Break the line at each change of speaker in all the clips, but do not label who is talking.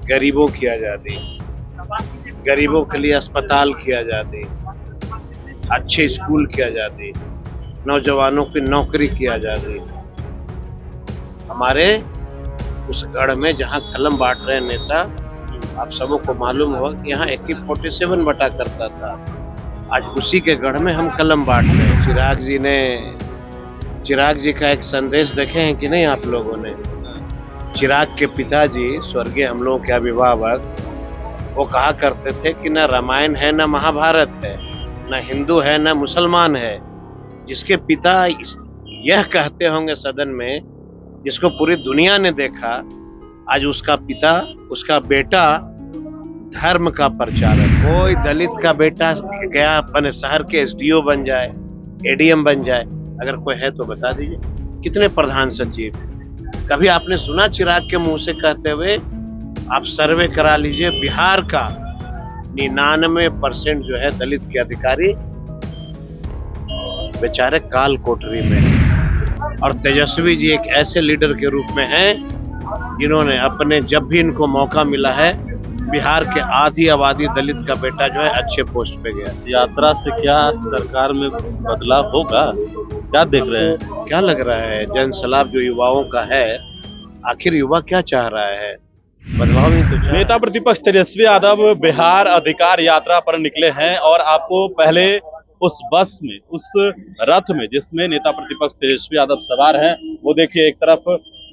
गरीबों की आज़ादी, गरीबों के लिए अस्पताल की आज़ादी, अच्छे स्कूल की आज़ादी, नौजवानों की नौकरी की आज़ादी। हमारे उस गढ़ में जहाँ कलम बांट रहे नेता, आप सबों को मालूम होगा कि यहाँ AK-47 बटा करता था। आज उसी के गढ़ में हम कलम बांट रहे हैं। चिराग जी का एक संदेश देखे हैं कि नहीं आप लोगों ने? चिराग के पिताजी स्वर्गीय हम लोगों के अभिभावक, वो कहा करते थे कि न रामायण है न महाभारत है, न हिंदू है न मुसलमान है। जिसके पिता यह कहते होंगे सदन में, जिसको पूरी दुनिया ने देखा, आज उसका पिता, उसका बेटा धर्म का प्रचारक। कोई दलित का बेटा गया अपने शहर के SDO बन जाए, ADM बन जाए, अगर कोई है तो बता दीजिए। कितने प्रधान सचिव? कभी आपने सुना चिराग के मुंह से कहते हुए आप सर्वे करा लीजिए, बिहार का 99% जो है दलित के अधिकारी बेचारे काल कोठरी में हैं। और तेजस्वी जी एक ऐसे लीडर के रूप में हैं जिन्होंने अपने, जब भी इनको मौका मिला है, बिहार के आधी आबादी दलित का बेटा जो है अच्छे पोस्ट पे गया।
यात्रा से क्या सरकार में बदलाव होगा, क्या देख रहे हैं?
क्या लग रहा है? जन सलाब जो युवाओं का है, आखिर युवा क्या चाह रहा है? बदलाव ही तो चाह।
नेता प्रतिपक्ष तेजस्वी यादव बिहार अधिकार यात्रा पर निकले हैं और आपको पहले उस बस में, उस रथ में जिसमें नेता प्रतिपक्ष तेजस्वी यादव सवार हैं, वो देखिए, एक तरफ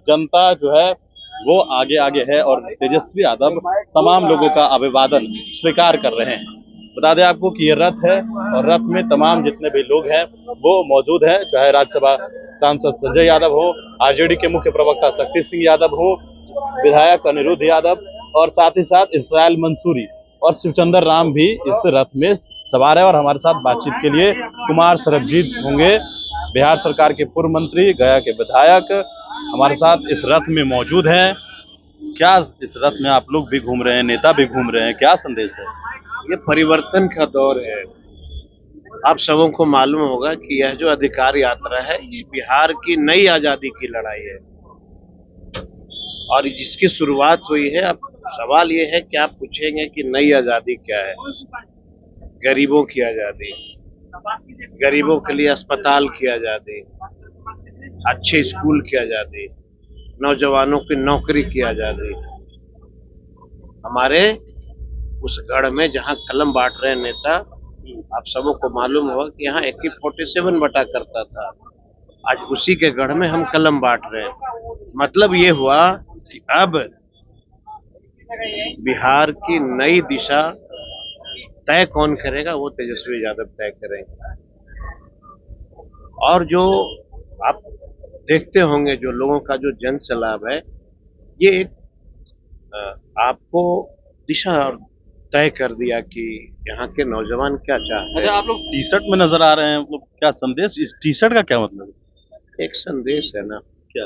जनता जो है वो आगे आगे है और तेजस्वी यादव तमाम लोगों का अभिवादन स्वीकार कर रहे हैं। बता दें आपको कि ये रथ है और रथ में तमाम जितने भी लोग हैं वो मौजूद हैं, चाहे राज्यसभा सांसद संजय यादव हो, RJD के मुख्य प्रवक्ता शक्ति सिंह यादव हो, विधायक अनिरुद्ध यादव और साथ ही साथ इसराइल मंसूरी और शिवचंद्र राम भी इस रथ में सवार है। और हमारे साथ बातचीत के लिए कुमार सरबजीत होंगे, बिहार सरकार के पूर्व मंत्री, गया के विधायक, हमारे साथ इस रथ में मौजूद हैं। क्या इस रथ में आप लोग भी घूम रहे हैं, नेता भी घूम रहे हैं, क्या संदेश है?
ये परिवर्तन का दौर है। आप सबों को मालूम होगा कि यह जो अधिकार यात्रा है, ये बिहार की नई आजादी की लड़ाई है और जिसकी शुरुआत हुई है। अब सवाल ये है कि आप पूछेंगे कि नई आजादी क्या है? गरीबों की आजादी, गरीबों के लिए अस्पताल की आजादी, अच्छे स्कूल की आजादी, नौजवानों की नौकरी की आजादी। हमारे उस गढ़ में जहाँ कलम बांट रहे नेता, आप सबों को मालूम होगा कि यहाँ AK-47 बटा करता था। आज उसी के गढ़ में हम कलम बांट रहे हैं। मतलब ये हुआ कि अब बिहार की नई दिशा तय कौन करेगा? वो तेजस्वी यादव तय करेंगे। और जो आप देखते होंगे, जो लोगों का जो जन सलाब है, ये एक आपको दिशा तय कर दिया कि यहाँ के नौजवान क्या चाहते हैं।
अच्छा, आप लोग टी-शर्ट में नजर आ रहे हैं, मतलब क्या संदेश? इस टी-शर्ट का क्या मतलब है?
एक संदेश है ना।
क्या?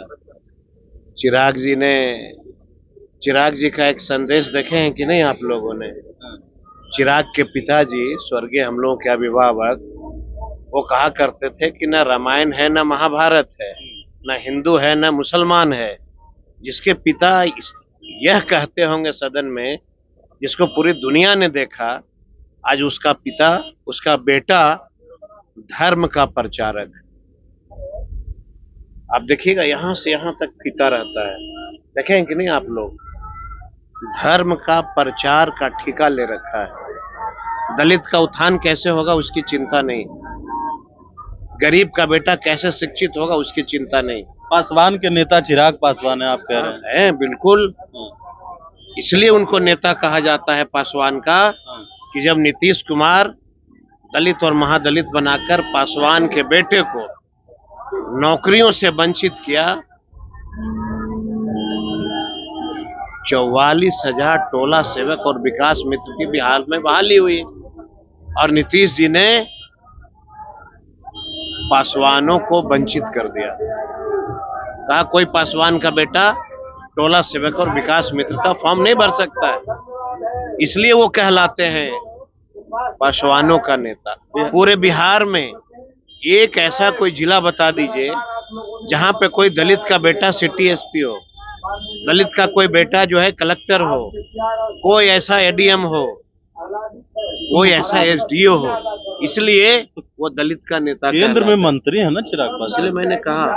चिराग जी का एक संदेश देखे हैं कि नहीं आप लोगों ने? चिराग के पिताजी स्वर्गीय हम लोगों के अभिभावक, वो कहा करते थे कि न रामायण है न महाभारत है, न हिंदू है न मुसलमान है। जिसके पिता यह कहते होंगे सदन में, जिसको पूरी दुनिया ने देखा, आज उसका पिता, उसका बेटा धर्म का प्रचारक। आप देखिएगा, यहां से यहां तक फीता रहता है। देखें कि नहीं आप लोग? धर्म का प्रचार का ठेका ले रखा है। दलित का उत्थान कैसे होगा उसकी चिंता नहीं, गरीब का बेटा कैसे शिक्षित होगा उसकी चिंता नहीं।
पासवान के नेता चिराग पासवान है, आप कह रहे हैं?
बिल्कुल, इसलिए उनको नेता कहा जाता है पासवान का, कि जब नीतीश कुमार दलित और महादलित बनाकर पासवान के बेटे को नौकरियों से वंचित किया, 44,000 टोला सेवक और विकास मित्र की बिहार में बहाली हुई और नीतीश जी ने पासवानों को वंचित कर दिया। कहा कोई पासवान का बेटा टोला सेवक और विकास मित्र का फॉर्म नहीं भर सकता है, इसलिए वो कहलाते हैं पासवानों का नेता। पूरे बिहार में एक ऐसा कोई जिला बता दीजिए जहां पे कोई दलित का बेटा सिटी SP हो, दलित का कोई बेटा जो है कलेक्टर हो, कोई ऐसा एडीएम हो, कोई ऐसा एसडीओ हो, इसलिए वो दलित का नेता
केंद्र में
कहलाता है।
मंत्री है ना चिराग
इसलिए
पासवान।
मैंने कहा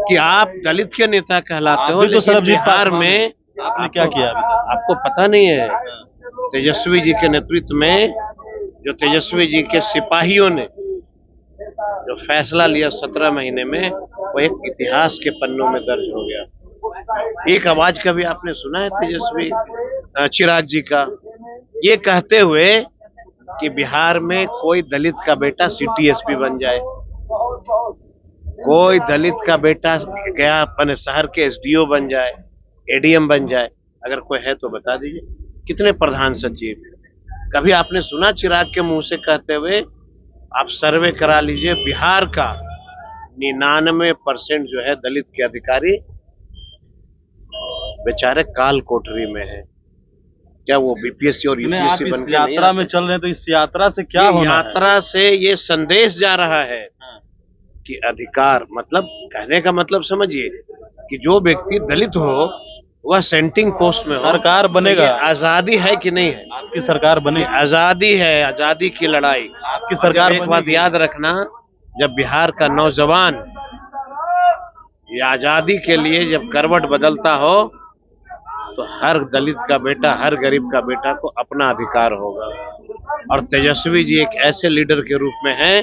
कि आप दलित के नेता कहलाते हो,
आप भी तो
लेकिन
सरबजीत
बिहार
पासवान
में
हैं। आपने क्या किया अभी तक?
आपको पता नहीं है। तेजस्वी जी के नेतृत्व में जो तेजस्वी जी के सिपाहियों ने जो फैसला लिया 17 महीने में, वो एक इतिहास के पन्नों में दर्ज हो गया। एक आवाज कभी आपने सुना है तेजस्वी चिराग जी का ये कहते हुए कि बिहार में कोई दलित का बेटा सिटी एसपी बन जाए, कोई दलित का बेटा गया अपने शहर के एसडीओ बन जाए, एडीएम बन जाए? अगर कोई है तो बता दीजिए। कितने प्रधान सचिव? कभी आपने सुना चिराग के मुंह से कहते हुए? आप सर्वे करा लीजिए, बिहार का 99% जो है दलित के अधिकारी बेचारे काल कोठरी में है। क्या वो बीपीएससी और
आप
यूपीएससी
इस
बन के नहीं
यात्रा में
आते?
चल रहे हैं तो इस यात्रा से क्या
ये
होना है?
यात्रा से ये संदेश जा रहा है कि अधिकार मतलब कहने का मतलब समझिए कि जो व्यक्ति दलित हो वह सेंटिंग पोस्ट में हो।
सरकार बनेगा।
ये आजादी है कि नहीं है?
आपकी सरकार बनेगी।
आजादी है, आजादी की लड़ाई।
आपकी सरकार
एक बात
बनेगी।
याद रखना, जब बिहार का नौजवान ये आजादी के लिए जब करवट बदलता हो तो हर दलित का बेटा, हर गरीब का बेटा को अपना अधिकार होगा। और तेजस्वी जी एक ऐसे लीडर के रूप में हैं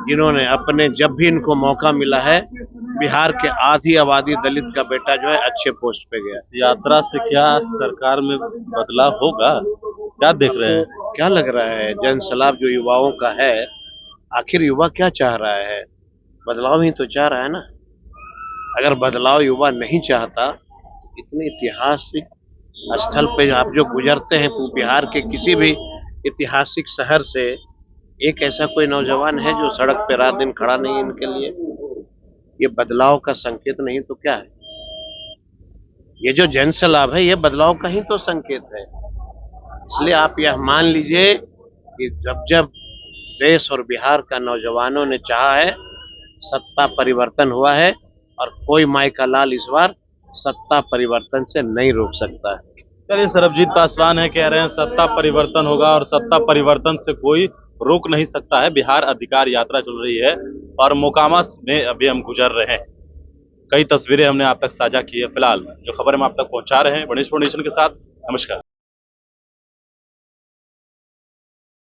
जिन्होंने अपने जब भी इनको मौका मिला है, बिहार के आधी आबादी दलित का बेटा जो है अच्छे पोस्ट पे गया।
इस यात्रा से क्या सरकार में बदलाव होगा? क्या देख रहे हैं?
क्या लग रहा है? जन सलाब जो युवाओं का है, आखिर युवा क्या चाह रहा है? बदलाव ही तो चाह रहा है ना। अगर बदलाव युवा नहीं चाहता, इतने ऐतिहासिक स्थल पे आप जो गुजरते हैं बिहार के किसी भी ऐतिहासिक शहर से, एक ऐसा कोई नौजवान है जो सड़क पे रात दिन खड़ा नहीं है इनके लिए? ये बदलाव का संकेत नहीं तो क्या है? ये जो जन से लाभ है ये बदलाव का ही तो संकेत है। इसलिए आप यह मान लीजिए कि जब जब देश और बिहार का नौजवानों ने चाहा है, सत्ता परिवर्तन हुआ है, और कोई माई का लाल इस बार सत्ता परिवर्तन से नहीं रोक सकता है।
चलिए, सरबजीत पासवान है, कह रहे हैं सत्ता परिवर्तन होगा और सत्ता परिवर्तन से कोई रोक नहीं सकता है। बिहार अधिकार यात्रा चल रही है और मोकामा में अभी हम गुजर रहे हैं। कई तस्वीरें हमने आप तक साझा की है। फिलहाल जो खबर हम आप तक पहुंचा रहे हैं, 24 नेशन के साथ। नमस्कार।